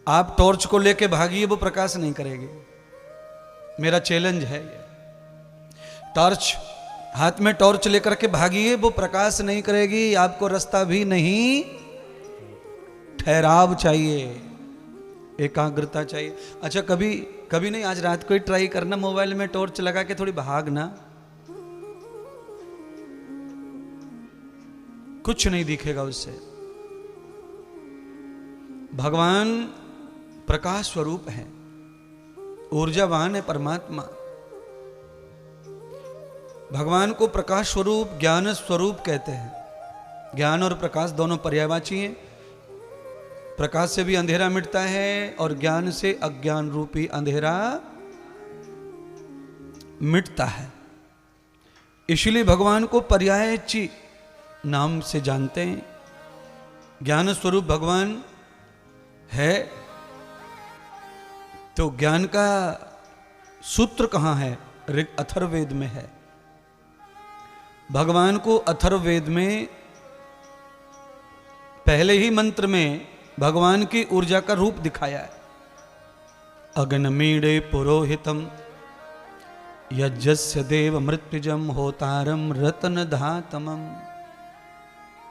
आप टॉर्च को लेके भागिए, वो प्रकाश नहीं करेगी। मेरा चैलेंज है ये। टॉर्च, हाथ में टॉर्च लेकर के भागिए, वो प्रकाश नहीं करेगी, आपको रास्ता भी नहीं। ठहराव चाहिए, एकाग्रता चाहिए। अच्छा, कभी कभी नहीं, आज रात को ही ट्राई करना, मोबाइल में टॉर्च लगा के थोड़ी भागना, कुछ नहीं दिखेगा उससे। भगवान प्रकाश स्वरूप है, ऊर्जावान है परमात्मा। भगवान को प्रकाश स्वरूप, ज्ञान स्वरूप कहते हैं। ज्ञान और प्रकाश दोनों पर्यायवाची हैं। प्रकाश से भी अंधेरा मिटता है और ज्ञान से अज्ञान रूपी अंधेरा मिटता है। इसलिए भगवान को पर्यायची नाम से जानते हैं। ज्ञान स्वरूप भगवान है, तो ज्ञान का सूत्र कहाँ है? अथर्ववेद में है। भगवान को अथर्ववेद में पहले ही मंत्र में भगवान की ऊर्जा का रूप दिखाया है। अग्निमीडे पुरोहितम यज्ञस्य देव मृत्युजम होतारम रत्न धातमम।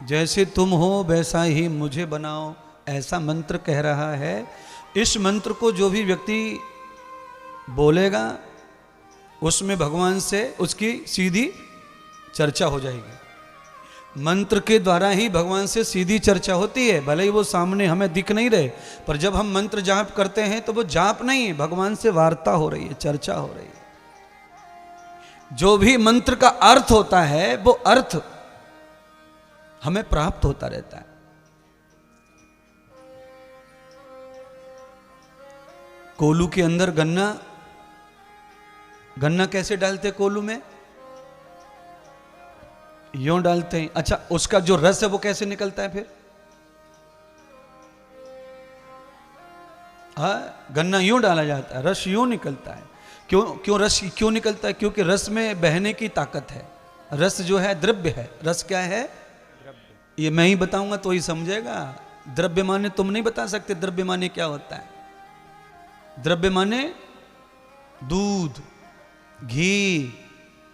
जैसे तुम हो वैसा ही मुझे बनाओ, ऐसा मंत्र कह रहा है। इस मंत्र को जो भी व्यक्ति बोलेगा उसमें भगवान से उसकी सीधी चर्चा हो जाएगी। मंत्र के द्वारा ही भगवान से सीधी चर्चा होती है। भले ही वो सामने हमें दिख नहीं रहे, पर जब हम मंत्र जाप करते हैं तो वो जाप नहीं है, भगवान से वार्ता हो रही है, चर्चा हो रही है। जो भी मंत्र का अर्थ होता है वो अर्थ हमें प्राप्त होता रहता है। कोलू के अंदर गन्ना कैसे डालते? कोलू में यूं डालते हैं। अच्छा, उसका जो रस है वो कैसे निकलता है फिर? गन्ना यूं डाला जाता है, रस यूं निकलता है। क्यों रस क्यों निकलता है? क्योंकि रस में बहने की ताकत है। रस जो है द्रव्य है। रस क्या है? द्रव्य। ये मैं ही बताऊंगा तो ही समझेगा। द्रव्य माने तुम नहीं बता सकते द्रव्य माने क्या होता है। द्रव्य माने दूध, घी,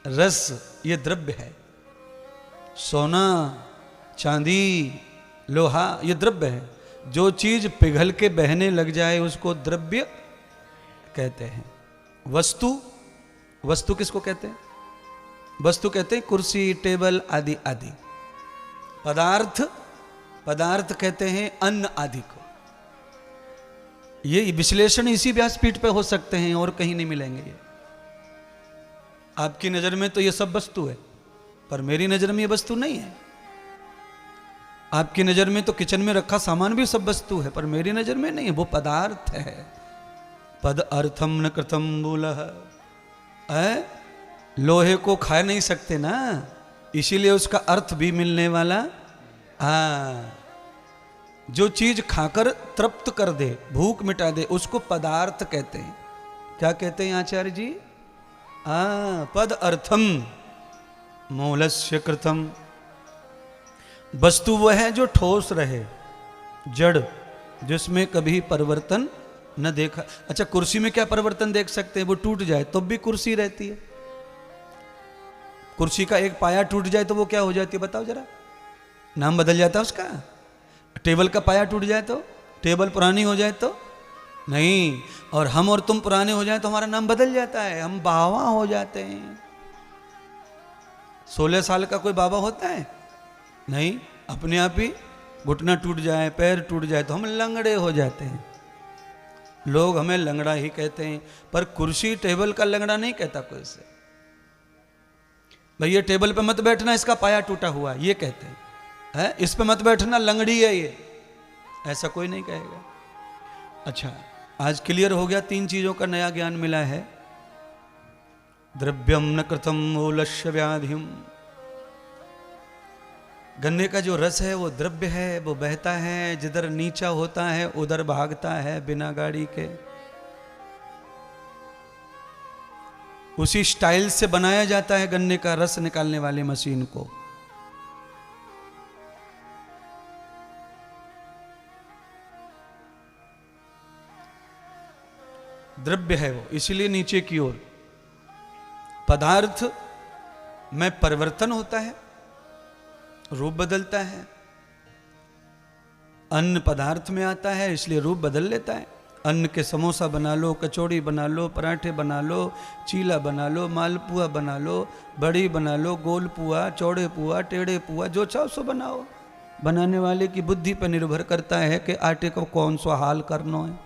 रस, ये द्रव्य है। सोना, चांदी, लोहा, ये द्रव्य है। जो चीज पिघल के बहने लग जाए उसको द्रव्य कहते हैं। वस्तु किसको कहते हैं? वस्तु कहते हैं कुर्सी, टेबल आदि आदि। पदार्थ कहते हैं अन्न आदि को। ये विश्लेषण इसी व्यासपीठ पे हो सकते हैं और कहीं नहीं मिलेंगे। ये आपकी नजर में तो ये सब वस्तु है, पर मेरी नजर में ये वस्तु नहीं है। आपकी नजर में तो किचन में रखा सामान भी सब वस्तु है, पर मेरी नजर में नहीं है, वो पदार्थ है। पद अर्थम न कृतम मूलः। लोहे को खा नहीं सकते ना, इसीलिए उसका अर्थ भी मिलने वाला। जो चीज खाकर तृप्त कर दे, भूख मिटा दे, उसको पदार्थ कहते हैं। क्या कहते हैं आचार्य जी? पद अर्थम मूलस्य कृतम। वस्तु वह है जो ठोस रहे, जड़, जिसमें कभी परिवर्तन न देखा। अच्छा, कुर्सी में क्या परिवर्तन देख सकते हैं? वो टूट जाए तो भी कुर्सी रहती है। कुर्सी का एक पाया टूट जाए तो वो क्या हो जाती है बताओ जरा? नाम बदल जाता है उसका। टेबल का पाया टूट जाए तो, टेबल पुरानी हो जाए तो नहीं। और हम और तुम पुराने हो जाए तो हमारा नाम बदल जाता है, हम बाबा हो जाते हैं। 16 साल का कोई बाबा होता है? नहीं। अपने आप ही घुटना टूट जाए, पैर टूट जाए तो हम लंगड़े हो जाते हैं। लोग हमें लंगड़ा ही कहते हैं, पर कुर्सी टेबल का लंगड़ा नहीं कहता कोई से। भैया टेबल पे मत बैठना, इसका पाया टूटा हुआ, ये कहते हैं। इस पे मत बैठना, लंगड़ी है ये, ऐसा कोई नहीं कहेगा। अच्छा, आज क्लियर हो गया। 3 चीजों का नया ज्ञान मिला है। द्रव्यम न कृतम मूलस्य व्याधिम। गन्ने का जो रस है वो द्रव्य है, वो बहता है, जिधर नीचा होता है उधर भागता है बिना गाड़ी के। उसी स्टाइल से बनाया जाता है गन्ने का रस निकालने वाली मशीन को। द्रव्य है वो, इसीलिए नीचे की ओर। पदार्थ में परिवर्तन होता है, रूप बदलता है। अन्न पदार्थ में आता है, इसलिए रूप बदल लेता है। अन्न के समोसा बना लो, कचौड़ी बना लो, पराठे बना लो, चीला बना लो, मालपुआ बना लो, बड़ी बना लो, गोल पुआ, चौड़े पुआ, टेढ़े पुआ, जो चाहो सो बनाओ। बनाने वाले की बुद्धि पर निर्भर करता है कि आटे को कौन सा हाल करना है।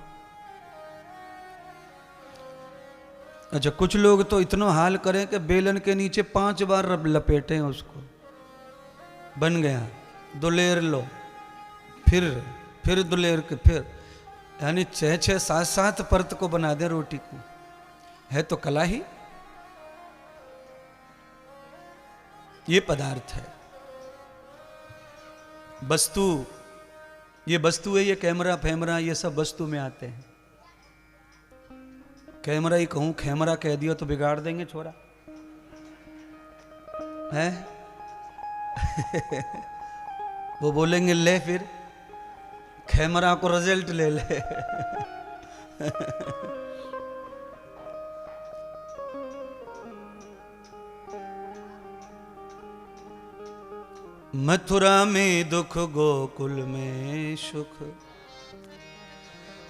अच्छा, कुछ लोग तो इतना हाल करें कि बेलन के नीचे 5 बार लपेटें उसको, बन गया, दुलेर लो, फिर दुलेर के फिर, यानी 6-6, 7-7 परत को बना दे रोटी को। है तो कला ही। ये पदार्थ है, वस्तु, ये वस्तु है। ये कैमरा फैमरा ये सब वस्तु में आते हैं। कैमरा ही कहूं, कैमरा कह दिया तो बिगाड़ देंगे छोरा है। वो बोलेंगे ले फिर कैमरा को रिजल्ट ले ले। मथुरा में दुख, गोकुल में सुख,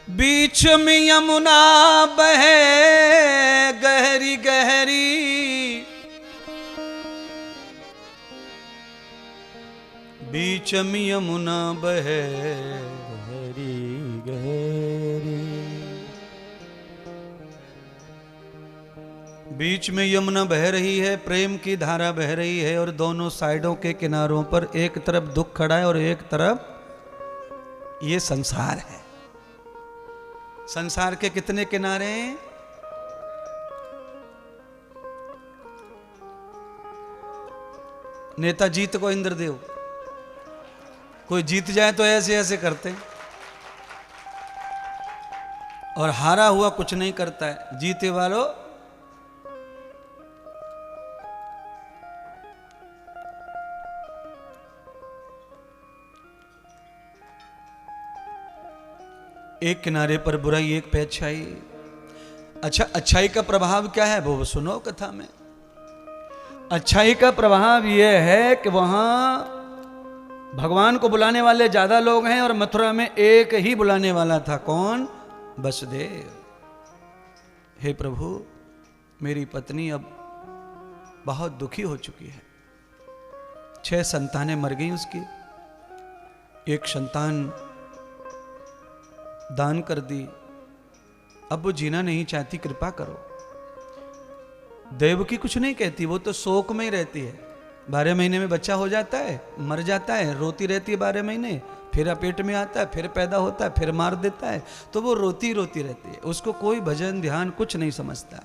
बीच में यमुना बहे गहरी गहरी, बीच में यमुना बहे गहरी गहरी। बीच में यमुना बह रही है, प्रेम की धारा बह रही है, और दोनों साइडों के किनारों पर एक तरफ दुख खड़ा है और एक तरफ ये संसार है। संसार के कितने किनारे हैं? नेता जीत को इंद्रदेव, कोई जीत जाए तो ऐसे ऐसे करते हैं, और हारा हुआ कुछ नहीं करता है। जीते वालों एक किनारे पर बुराई, एक पे अच्छाई। अच्छा, अच्छाई का प्रभाव क्या है वो सुनो कथा में। अच्छाई का प्रभाव यह है कि वहां भगवान को बुलाने वाले ज्यादा लोग हैं, और मथुरा में एक ही बुलाने वाला था। कौन? वसुदेव। हे प्रभु, मेरी पत्नी अब बहुत दुखी हो चुकी है। 6 संतानें मर गई उसकी, एक संतान दान कर दी, अब वो जीना नहीं चाहती, कृपा करो। देवकी कुछ नहीं कहती, वो तो शोक में ही रहती है। 12 महीने में बच्चा हो जाता है, मर जाता है, रोती रहती है 12 महीने, फिर पेट में आता है, फिर पैदा होता है, फिर मार देता है, तो वो रोती रोती रहती है। उसको कोई भजन ध्यान कुछ नहीं समझता।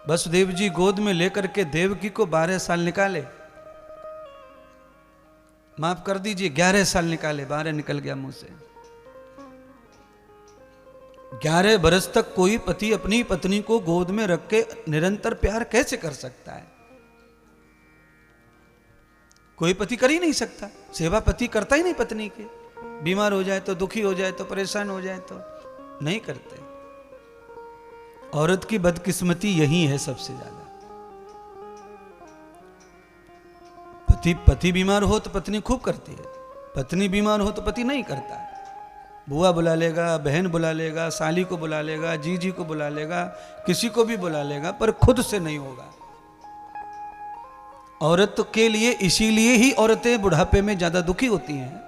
वसुदेव जी गोद में लेकर के देवकी को 12 साल निकाले, माफ कर दीजिए 11 साल निकाले, 12 निकल गया मुंह से। 11 बरस तक कोई पति अपनी पत्नी को गोद में रख के निरंतर प्यार कैसे कर सकता है? कोई पति कर ही नहीं सकता। सेवा पति करता ही नहीं पत्नी की। बीमार हो जाए तो, दुखी हो जाए तो, परेशान हो जाए तो नहीं करते। औरत की बदकिस्मती यही है सबसे ज्यादा। पति बीमार हो तो पत्नी खूब करती है, पत्नी बीमार हो तो पति नहीं करता है। बुआ बुला लेगा, बहन बुला लेगा, साली को बुला लेगा, जीजी को बुला लेगा, किसी को भी बुला लेगा, पर खुद से नहीं होगा। औरत के लिए, इसीलिए ही औरतें बुढ़ापे में ज्यादा दुखी होती हैं,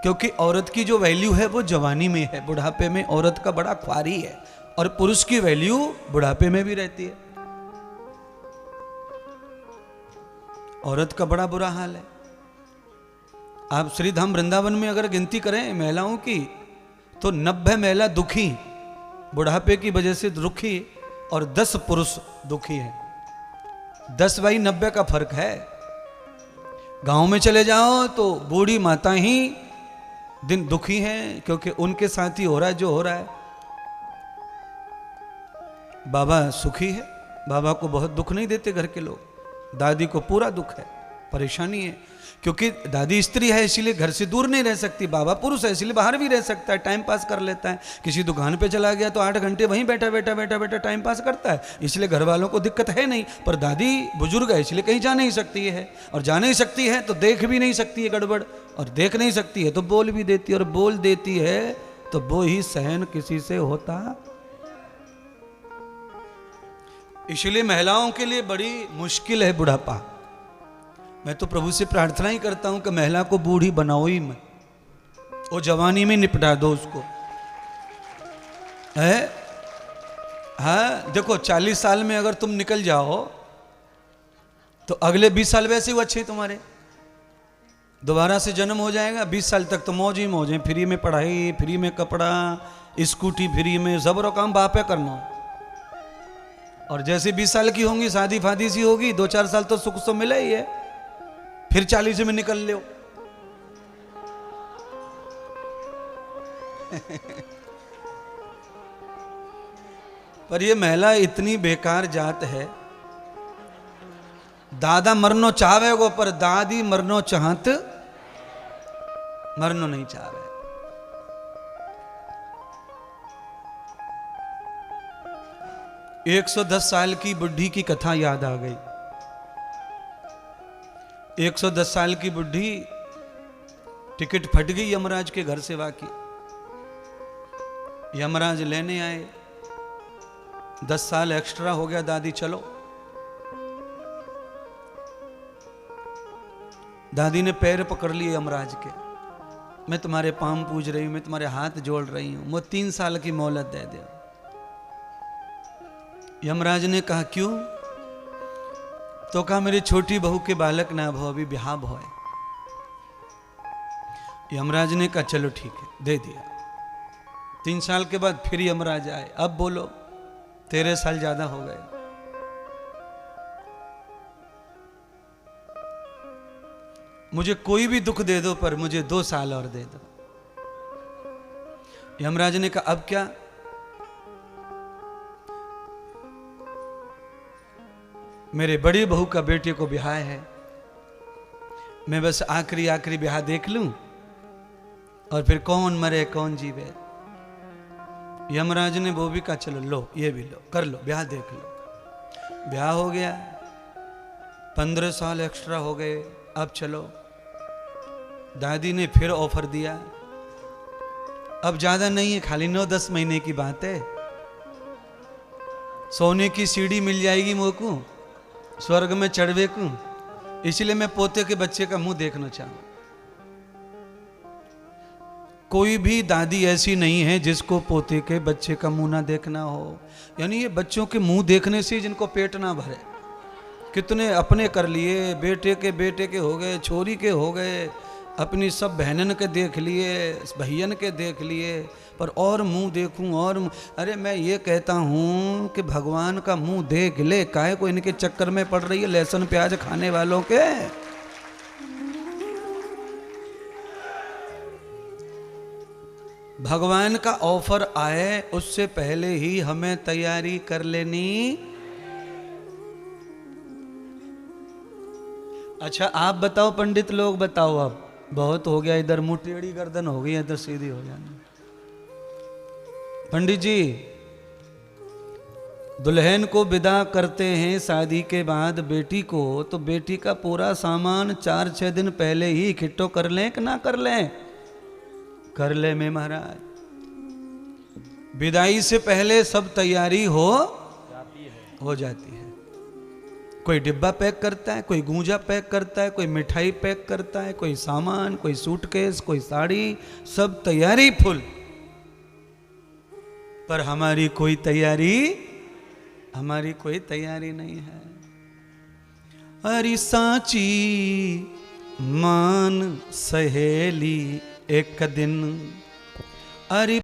क्योंकि औरत की जो वैल्यू है वो जवानी में है। बुढ़ापे में औरत का बड़ा ख्वारी है, और पुरुष की वैल्यू बुढ़ापे में भी रहती है। औरत का बड़ा बुरा हाल है। आप श्रीधाम वृंदावन में अगर गिनती करें महिलाओं की, तो 90 महिला दुखी, बुढ़ापे की वजह से दुखी, और 10 पुरुष दुखी हैं। 10/90 का फर्क है। गांव में चले जाओ तो बूढ़ी माता ही दिन दुखी हैं, क्योंकि उनके साथ ही हो रहा है जो हो रहा है। बाबा सुखी है, बाबा को बहुत दुख नहीं देते घर के लोग, दादी को पूरा दुख है। परेशानी है, क्योंकि दादी स्त्री है इसीलिए घर से दूर नहीं रह सकती, बाबा पुरुष है इसलिए बाहर भी रह सकता है, टाइम पास कर लेता है। किसी दुकान पे चला गया तो 8 घंटे वहीं बैठा बैठा बैठा बैठा टाइम पास करता है, इसलिए घर वालों को दिक्कत है नहीं। पर दादी बुजुर्ग है इसलिए कहीं जा नहीं सकती है, और जा नहीं सकती है तो देख भी नहीं सकती है गड़बड़, और देख नहीं सकती है तो बोल भी देती है, और बोल देती है तो वो ही सहन किसी से होता। इसलिए महिलाओं के लिए बड़ी मुश्किल है बुढ़ापा। मैं तो प्रभु से प्रार्थना ही करता हूं कि महिला को बूढ़ी बनाओ ही मत, वो जवानी में निपटा दो उसको है। हाँ देखो 40 साल में अगर तुम निकल जाओ तो अगले 20 साल वैसे ही अच्छे तुम्हारे, दोबारा से जन्म हो जाएगा। 20 साल तक तो मौज ही मौज है, फ्री में पढ़ाई, फ्री में कपड़ा, स्कूटी फ्री में, जबरो काम बापे करना। और जैसे 20 साल की होंगी शादी फादी सी होगी, 2-4 साल तो सुख तो मिला ही है, फिर 40 में निकल लो। पर ये महिला इतनी बेकार जात है, दादा मरनो चाहे गो पर दादी मरनो चाहत मरनो नहीं चाहे। 110 साल की बुढ़ी की कथा याद आ गई। 110 साल की बुढ़ी टिकट फट गई यमराज के घर सेवा की। यमराज लेने आए, 10 साल एक्स्ट्रा हो गया दादी चलो। दादी ने पैर पकड़ लिए यमराज के, मैं तुम्हारे पांव पूज रही हूं, मैं तुम्हारे हाथ जोड़ रही हूं, मुझे 3 साल की मोहलत दे दो। यमराज ने कहा क्यों? तो कहा मेरी छोटी बहू के बालक ना भो, अभी ब्याह भो है। यमराज ने कहा चलो ठीक है, दे दिया। 3 साल के बाद फिर यमराज आए, अब बोलो 13 साल ज्यादा हो गए। मुझे कोई भी दुख दे दो पर मुझे 2 साल और दे दो। यमराज ने कहा अब क्या? मेरे बड़ी बहू का बेटे को ब्याह है, मैं बस आखिरी ब्याह देख लूं और फिर कौन मरे कौन जीवे। यमराज ने वो भी कहा चलो लो, ये भी लो, कर लो, ब्याह देख लो। ब्याह हो गया, 15 साल एक्स्ट्रा हो गए, अब चलो। दादी ने फिर ऑफर दिया, अब ज्यादा नहीं है, खाली 9-10 महीने की बात है, सोने की सीढ़ी मिल जाएगी मोको, स्वर्ग में चढ़वे को, इसलिए मैं पोते के बच्चे का मुंह देखना चाहूं। कोई भी दादी ऐसी नहीं है जिसको पोते के बच्चे का मुंह ना देखना हो। यानी ये बच्चों के मुंह देखने से जिनको पेट ना भरे। कितने अपने कर लिए, बेटे के हो गए, छोरी के हो गए, अपनी सब बहनन के देख लिए, भैयन के देख लिए, पर और मुंह देखूं और अरे मैं ये कहता हूं कि भगवान का मुंह देख ले, काहे को इनके चक्कर में पड़ रही है लहसुन प्याज खाने वालों के। भगवान का ऑफर आए उससे पहले ही हमें तैयारी कर लेनी। अच्छा आप बताओ, पंडित लोग बताओ, अब बहुत हो गया, इधर मुंह टेढ़ी गर्दन हो गई, इधर सीधी हो जानी। पंडित जी, दुल्हन को विदा करते हैं शादी के बाद बेटी को, तो बेटी का पूरा सामान 4-6 दिन पहले ही इकट्ठो कर लें कि ना कर लें? कर ले में महाराज। विदाई से पहले सब तैयारी हो जाती है। कोई डिब्बा पैक करता है, कोई गूंजा पैक करता है, कोई मिठाई पैक करता है, कोई सामान, कोई सूटकेस, कोई साड़ी, सब तैयारी फुल। पर हमारी कोई तैयारी नहीं है। अरे सांची मान सहेली एक दिन, अरे